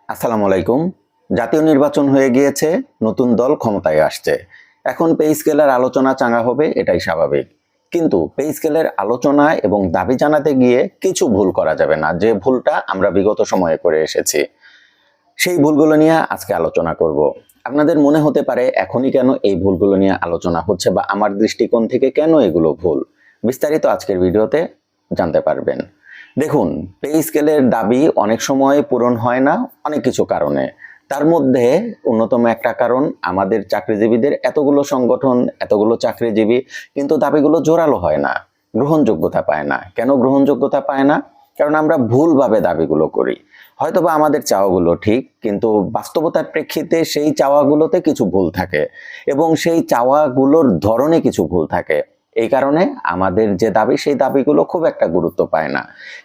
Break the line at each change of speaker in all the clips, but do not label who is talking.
আসসালামু আলাইকুম। জাতীয় নির্বাচন হয়ে গিয়েছে, নতুন দল ক্ষমতায় আসছে। এখন পে স্কেলের আলোচনা চাঙা হবে, এটাই স্বাভাবিক। কিন্তু পে স্কেলের আলোচনা এবং দাবি জানাতে গিয়ে কিছু ভুল করা যাবে না, যে ভুলটা আমরা বিগত সময়ে করে এসেছি। সেই ভুলগুলো নিয়ে আজকে আলোচনা করব। আপনাদের মনে হতে পারে এখনই কেন এই ভুলগুলো নিয়ে আলোচনা হচ্ছে, বা আমার দৃষ্টিকোণ থেকে কেন এগুলো ভুল। বিস্তারিত আজকের ভিডিওতে জানতে পারবেন। দেখুন, পে স্কেলের দাবি অনেক সময় পূরণ হয় না অনেক কিছু কারণে। তার মধ্যে অন্যতম একটা কারণ, আমাদের চাকরিজীবীদের এতগুলো সংগঠন, এতগুলো চাকরিজীবী, কিন্তু দাবিগুলো জোরালো হয় না, গ্রহণযোগ্যতা পায় না। কেন গ্রহণযোগ্যতা পায় না? কারণ আমরা ভুলভাবে দাবিগুলো করি। হয়তোবা আমাদের চাওয়াগুলো ঠিক, কিন্তু বাস্তবতার প্রেক্ষিতে সেই চাওয়াগুলোতে কিছু ভুল থাকে এবং সেই চাওয়াগুলোর ধরনে কিছু ভুল থাকে। এই কারণে আমাদের যে দাবি, সেই দাবিগুলো খুব একটা গুরুত্ব পায় না।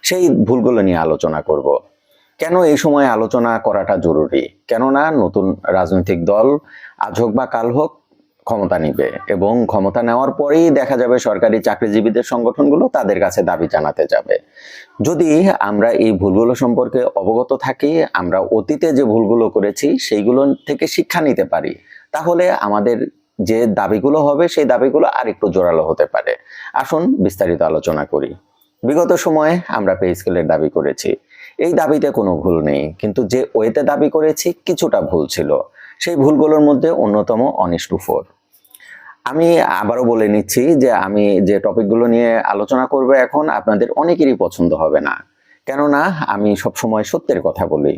সেই ভুলগুলো নিয়ে আলোচনা করব। কেন এই সময় আলোচনা করাটা জরুরি? কেননা নতুন রাজনৈতিক দল আজ হোক বা কাল হোক ক্ষমতা নিবে, এবং ক্ষমতা নেওয়ার পরেই দেখা যাবে সরকারি চাকরিজীবীদের সংগঠনগুলো তাদের কাছে দাবি জানাতে যাবে। যদি আমরা এই ভুলগুলো সম্পর্কে অবগত থাকি, আমরা অতীতে যে ভুলগুলো করেছি সেইগুলো থেকে শিক্ষা নিতে পারি, তাহলে আমাদের যে দাবিগুলো হবে সেই দাবিগুলো আর একটু জোরালো হতে পারে। আসুন বিস্তারিত আলোচনা করি। বিগত সময়ে আমরা পে স্কেলের দাবি করেছি, এই দাবিতে কোনো ভুল নেই, কিন্তু যে ওয়েতে দাবি করেছি কিছুটা ভুল ছিল। সেই ভুলগুলোর মধ্যে অন্যতম অনিশ টু ফোর। আমি আবারও বলে নিচ্ছি যে আমি যে টপিকগুলো নিয়ে আলোচনা করব এখন, আপনাদের অনেকেরই পছন্দ হবে না, কেননা আমি সবসময় সত্যের কথা বলি।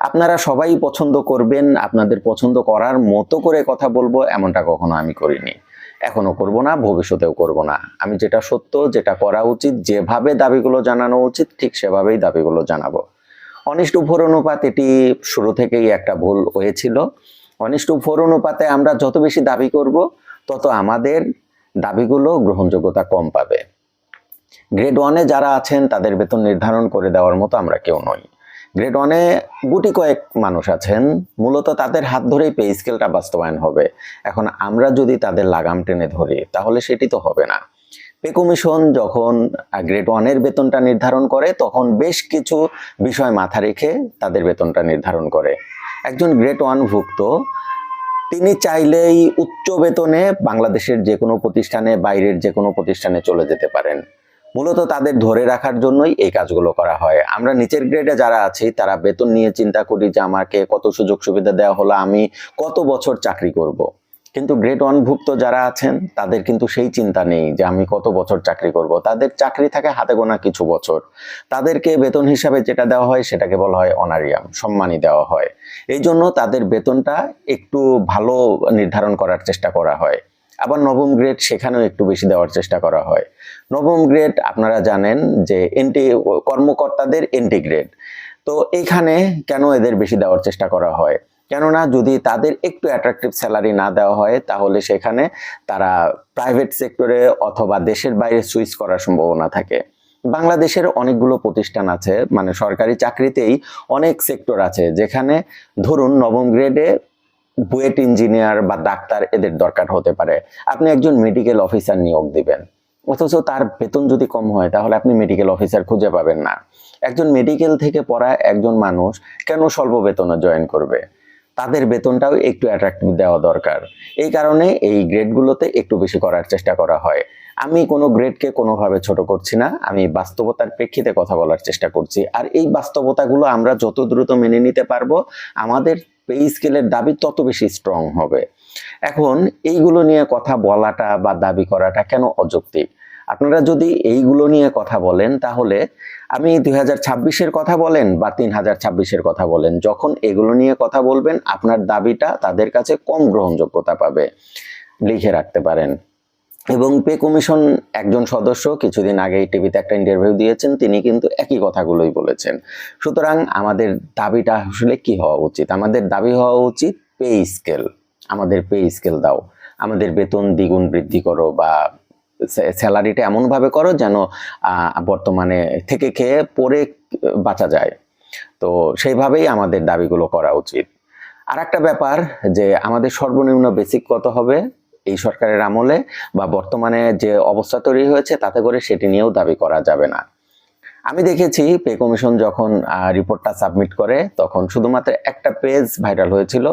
আপনারা সবাই পছন্দ করবেন, আপনাদের পছন্দ করার মতো করে কথা বলবো এমনটা কখনো আমি করিনি, এখনো করব না, ভবিষ্যতেও করব না। আমি যেটা সত্য, যেটা করা উচিত, যেভাবে দাবিগুলো জানানো উচিত ঠিক সেভাবেই দাবিগুলো জানাবো। অনিষ্ট ফোর অনুপাত, এটি শুরু থেকেই একটা ভুল হয়েছিল। অনিষ্ট ফোর অনুপাতে আমরা যত বেশি দাবি করব, তত আমাদের দাবিগুলো গ্রহণযোগ্যতা কম পাবে। গ্রেড ওয়ানে যারা আছেন তাদের বেতন নির্ধারণ করে দেওয়ার মতো আমরা কেউ নই। গ্রেড ওয়ানে গুটি কয়েক মানুষ আছেন, মূলত তাদের হাত ধরেই পে স্কেলটা বাস্তবায়ন হবে। এখন আমরা যদি তাদের লাগাম টেনে ধরি, তাহলে সেটি তো হবে না। পে কমিশন যখন গ্রেড ওয়ানের বেতনটা নির্ধারণ করে, তখন বেশ কিছু বিষয় মাথা রেখে তাদের বেতনটা নির্ধারণ করে। একজন গ্রেড ওয়ান ভুক্ত তিনি চাইলেই উচ্চ বেতনে বাংলাদেশের যে কোনো প্রতিষ্ঠানে, বাইরের যে কোনো প্রতিষ্ঠানে চলে যেতে পারেন। মূলত তাদের ধরে রাখার জন্যই এই কাজগুলো করা হয়। আমরা নিচের গ্রেডে যারা আছি তারা বেতন নিয়ে চিন্তা করি যে আমাকে কত সুযোগ সুবিধা দেওয়া হলো, আমি কত বছর চাকরি করব। কিন্তু গ্রেড ওয়ান ভুক্ত যারা আছেন তাদের কিন্তু সেই চিন্তা নেই যে আমি কত বছর চাকরি করব। তাদের চাকরি থাকে হাতে গোনা কিছু বছর। তাদেরকে বেতন হিসাবে যেটা দেওয়া হয় সেটাকে বলা হয় অনারিয়াম, সম্মানী দেওয়া হয়। এই জন্য তাদের বেতনটা একটু ভালো নির্ধারণ করার চেষ্টা করা হয়। আবার নবম গ্রেড, সেখানেও একটু বেশি দেওয়ার চেষ্টা করা হয়। নবম গ্রেড আপনারা জানেন যে কর্মকর্তাদের এন্টি গ্রেড। তো এইখানে কেন এদের বেশি দেওয়ার চেষ্টা করা হয়? কেননা যদি তাদের একটু অ্যাট্রাকটিভ স্যালারি না দেওয়া হয়, তাহলে সেখানে তারা প্রাইভেট সেক্টরে অথবা দেশের বাইরে সুইচ করার সম্ভাবনা থাকে। বাংলাদেশের অনেকগুলো প্রতিষ্ঠান আছে, মানে সরকারি চাকরিতেই অনেক সেক্টর আছে যেখানে ধরুন নবম গ্রেডে বুয়েট ইঞ্জিনিয়ার বা ডাক্তার এদের দরকার হতে পারে। আপনি একজন মেডিকেল অফিসার নিয়োগ দিবেন, অথচ তার বেতন যদি কম হয়, তাহলে আপনি মেডিকেল অফিসার খুঁজে পাবেন না। একজন মেডিকেল থেকে পড়া একজন মানুষ কেন স্বল্প বেতনে জয়েন করবে? তাদের বেতনটাও একটু অ্যাট্রাক্টিভ দেওয়া দরকার। এই কারণে এই গ্রেডগুলোতে একটু বেশি করার চেষ্টা করা হয়। আমি কোনো গ্রেডকে কোনোভাবে ছোট করছি না, আমি বাস্তবতার প্রেক্ষিতে কথা বলার চেষ্টা করছি। আর এই বাস্তবতাগুলো আমরা যত দ্রুত মেনে নিতে পারবো, আমাদের পে স্কেলের দাবি তত বেশি স্ট্রং হবে। এখন এইগুলো নিয়ে কথা বলাটা বা দাবি করাটা কেন অযৌক্তিক? আপনারা যদি এইগুলো নিয়ে কথা বলেন, তাহলে আমি 2026-এর কথা বলেন বা 3026-এর কথা বলেন, যখন এগুলো নিয়ে কথা বলবেন আপনার দাবিটা তাদের কাছে কম গ্রহণযোগ্যতা পাবে। লিখে রাখতে পারেন। এবং পে কমিশন একজন সদস্য কিছুদিন আগেই টিভিতে একটা ইন্টারভিউ দিয়েছেন, তিনি কিন্তু একই কথাগুলোই বলেছেন। সুতরাং আমাদের দাবিটা আসলে কি হওয়া উচিত? আমাদের দাবি হওয়া উচিত পে স্কেল। আমাদের পে স্কেল দাও, আমাদের বেতন দ্বিগুণ বৃদ্ধি করো, বা স্যালারিটা এমনভাবে করো যেন বর্তমানে থেকে খেয়ে পরে বাঁচা যায়। তো সেইভাবেই আমাদের দাবিগুলো করা উচিত। আর একটা ব্যাপার, যে আমাদের সর্বনিম্ন বেসিক কত হবে এই সরকারের আমলে বা বর্তমানে যে অবস্থা তৈরি হয়েছে তাতে করে সেটি নিয়েও দাবি করা যাবে না। আমি দেখেছি পে কমিশন যখন রিপোর্টটা সাবমিট করে তখন শুধুমাত্র একটা পেজ ভাইরাল হয়েছিল,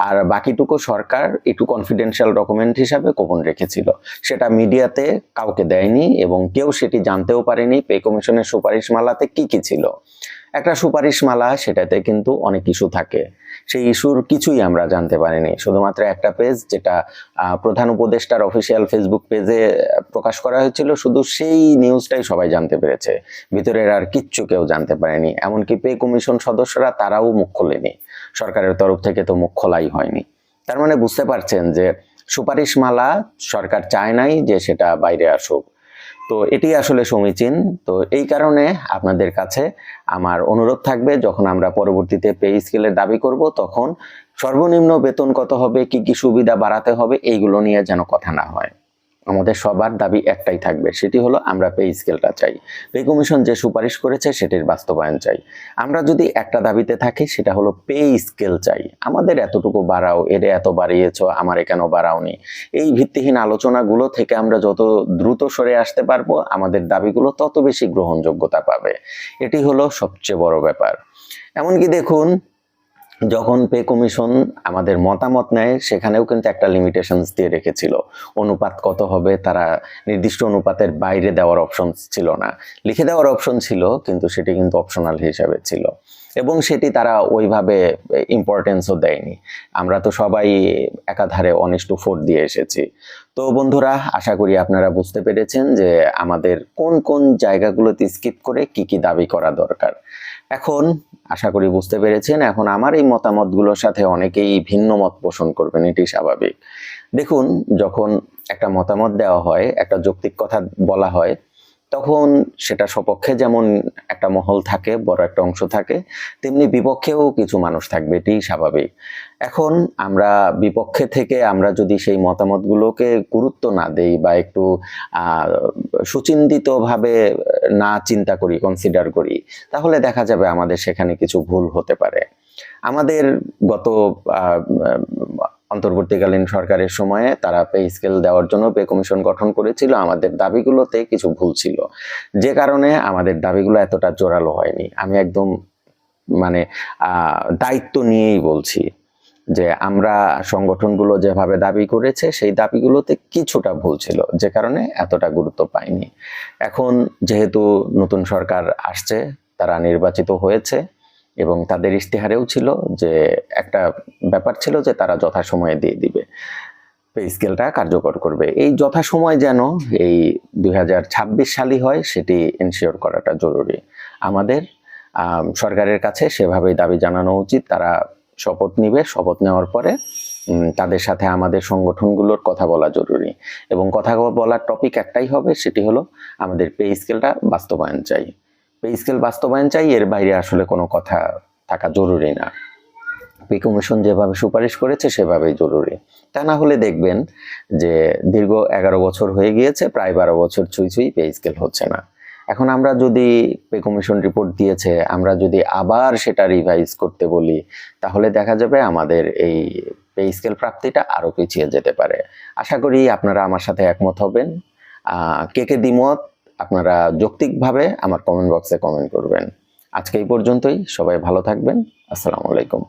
আর বাকিটুকু সরকার একটু কনফিডেন্সিয়াল ডকুমেন্ট হিসাবে গোপন রেখেছিল। সেটা মিডিয়াতে কাউকে দেয়নি এবং কেউ সেটি জানতেও পারেনি পে কমিশনের সুপারিশমালাতে কি কি ছিল। একটা সুপারিশমালা, সেটাতে কিন্তু অনেক ইস্যু থাকে, সেই ইস্যুর কিছুই আমরা জানতে পারিনি। শুধুমাত্র একটা পেজ, যেটা প্রধান উপদেষ্টার অফিসিয়াল ফেসবুক পেজে প্রকাশ করা হয়েছিল, শুধু সেই নিউজটাই সবাই জানতে পেরেছে, ভিতরের আর কিচ্ছু কেউ জানতে পারেনি। এমনকি পে কমিশন সদস্যরা তারাও মুখ খোলেনি, সরকারের তরফ থেকে তো মুখ খোলাই হয়নি। তার মানে বুঝতে পারছেন যে সুপারিশমালা সরকার চায় নাই যে সেটা বাইরে আসুক। তো এটি আসলে সমীচীন। তো এই কারণে আপনাদের কাছে আমার অনুরোধ থাকবে, যখন আমরা পরবর্তীতে পে স্কেলের দাবি করব তখন সর্বনিম্ন বেতন কত হবে, কি কি সুবিধা বাড়াতে হবে, এইগুলো নিয়ে যেন কথা না হয়। আমাদের সবার দাবি একটাই থাকবে, সেটি হলো আমরা পে স্কেলটা চাই। পে কমিশন যে সুপারিশ করেছে সেটির বাস্তবায়ন চাই। আমরা যদি একটা দাবিতে থাকি, সেটা হলো পে স্কেল চাই। আমাদের এতটুকু বাড়াও, এর এত বাড়িয়েছো, আমারে কেন বাড়াওনি, এই ভিত্তিহীন আলোচনাগুলো থেকে আমরা যত দ্রুত সরে আসতে পারবো, আমাদের দাবিগুলো তত বেশি গ্রহণযোগ্যতা পাবে। এটি হলো সবচেয়ে বড় ব্যাপার। এমনকি দেখুন, যখন পে কমিশন আমাদের মতামত নেয়, সেখানেও কিন্তু একটা লিমিটেশনস দিয়ে রেখেছিল। অনুপাত কত হবে, তারা নির্দিষ্ট অনুপাতের বাইরে দেওয়ার অপশন ছিল না। লিখে দেওয়ার অপশন ছিল, কিন্তু সেটি কিন্তু অপশনাল হিসাবে ছিল, এবং সেটি তারা ওইভাবে ইম্পর্টেন্সও দেয়নি। আমরা তো সবাই একাধারে 1:4 দিয়ে এসেছি। তো বন্ধুরা, আশা করি আপনারা বুঝতে পেরেছেন যে আমাদের কোন কোন জায়গাগুলোতে স্কিপ করে কি কি দাবি করা দরকার। এখন আশা করি বুঝতে পেরেছেন। এখন আমার এই মতামতগুলোর সাথে অনেকেই ভিন্ন মত পোষণ করবেন, এটি স্বাভাবিক। দেখুন, যখন একটা মতামত দেওয়া হয়, একটা যৌক্তিক কথা বলা হয়, তখন সেটা সপক্ষে যেমন একটা মহল থাকে, বড় একটা অংশ থাকে, তেমনি বিপক্ষেও কিছু মানুষ থাকবে, এটি স্বাভাবিক। এখন আমরা বিপক্ষে থেকে আমরা যদি সেই মতামতগুলোকে গুরুত্ব না দেই বা একটু সুচিন্তিতভাবে না চিন্তা করি, কনসিডার করি, তাহলে দেখা যাবে আমাদের সেখানে কিছু ভুল হতে পারে। আমাদের গত অন্তর্বর্তীকালীন সরকারের সময়ে তারা পে স্কেল দেওয়ার জন্য পে কমিশন গঠন করেছিল। আমাদের দাবিগুলোতে কিছু ভুল ছিল, যে কারণে আমাদের দাবিগুলো এতটা জোরালো হয়নি। আমি একদম মানে দায়িত্ব নিয়েই বলছি যে আমরা সংগঠনগুলো যেভাবে দাবি করেছে, সেই দাবিগুলোতে কিছুটা ভুল ছিল, যে কারণে এতটা গুরুত্ব পায়নি। এখন যেহেতু নতুন সরকার আসছে, তারা নির্বাচিত হয়েছে, এবং তাদের ইশতেহারেও ছিল যে একটা ব্যাপার ছিল যে তারা যথাসময়ে দিয়ে দিবে, পে স্কেলটা কার্যকর করবে। এই যথাসময় যেন এই 2026 সালই হয়, সেটি এনশিওর করাটা জরুরি। আমাদের সরকারের কাছে সেভাবেই দাবি জানানো উচিত। তারা শপথ নিবে, শপথ নেওয়ার পরে তাদের সাথে আমাদের সংগঠনগুলোর কথা বলা জরুরি, এবং কথা বলার টপিক একটাই হবে, সেটি হলো আমাদের পে স্কেলটা বাস্তবায়ন চাই। পে স্কেল বাস্তবায়ন চাই, এর বাইরে আসলে কোনো কথা থাকা জরুরি না। পে কমিশন যেভাবে সুপারিশ করেছে সেভাবেই জরুরি। তা না হলে দেখবেন যে দীর্ঘ 11 বছর হয়ে গিয়েছে, প্রায় 12 বছর ছুঁই পে স্কেল হচ্ছে না। এখন আমরা যদি পে কমিশন রিপোর্ট দিয়েছে, আমরা যদি আবার সেটা রিভাইজ করতে বলি, তাহলে দেখা যাবে আমাদের এই পে স্কেল প্রাপ্তিটা আরো পিছিয়ে যেতে পারে। আশা করি আপনারা আমার সাথে একমত হবেন। কে কে দ্বিমত, আপনারা যৌক্তিকভাবে আমার কমেন্ট বক্সে কমেন্ট করবেন। আজকে এই পর্যন্তই। সবাই ভালো থাকবেন। আসসালামু আলাইকুম।